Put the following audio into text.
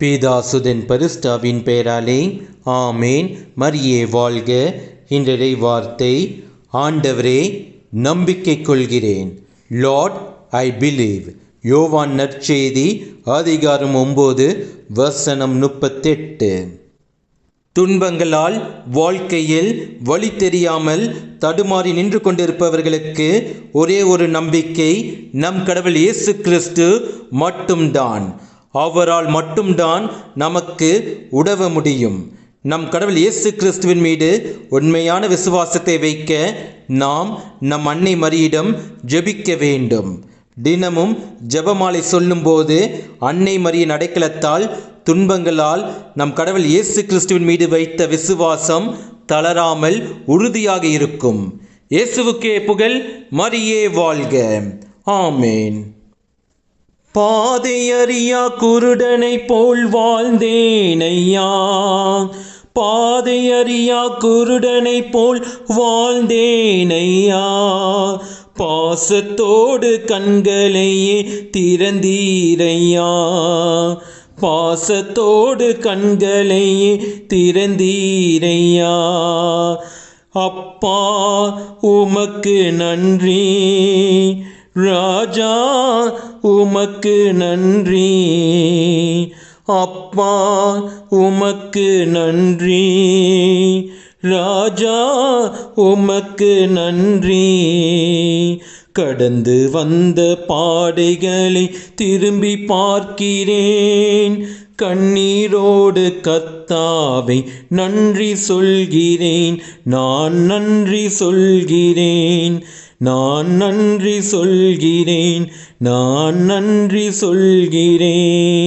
பிதாசுதன் பரிசுத்தாவின் பெயராலே ஆமேன். மரியே வாழ்க. இன்றைய வார்த்தை, ஆண்டவரே நம்பிக்கை கொள்கிறேன். Lord I believe. யோவான் நற்செய்தி அதிகாரம் 9 வசனம் 38. துன்பங்களால் வாழ்க்கையில் வழி தெரியாமல் தடுமாறி நின்று கொண்டிருப்பவர்களுக்கு ஒரே ஒரு நம்பிக்கை, நம் கடவுள் இயேசு கிறிஸ்து மட்டும்தான். அவரால் மட்டும்தான் நமக்கு உதவ முடியும். நம் கடவுள் இயேசு கிறிஸ்துவின் மீது உண்மையான விசுவாசத்தை வைக்க நாம் நம் அன்னை மரியிடம் ஜெபிக்க வேண்டும். தினமும் ஜெபமாலை சொல்லும்போது அன்னை மரியின் அடைக்கலத்தால் துன்பங்களால் நம் கடவுள் இயேசு கிறிஸ்துவின் மீது வைத்த விசுவாசம் தளராமல் உறுதியாக இருக்கும். இயேசுவுக்கே புகழ். மரியே வாழ்க. ஆமேன். பாதையறியா குருடனை போல் வாழ்ந்தேனையா, பாதையறியா குருடனை போல் வாழ்ந்தேனையா, பாசத்தோடு கண்களையே திறந்தீரையா, பாசத்தோடு கண்களையே திறந்தீரையா. அப்பா உமக்கு நன்றி, ராஜா உமக்கு நன்றி, அப்பா உமக்கு நன்றி, ராஜா உமக்கு நன்றி. கடந்து வந்த பாடைகளை திரும்பி பார்க்கிறேன், கண்ணீரோடு கர்த்தாவை நன்றி சொல்கிறேன், நான் நன்றி சொல்கிறேன், நான் நன்றி சொல்கிறேன், நான் நன்றி சொல்கிறேன்.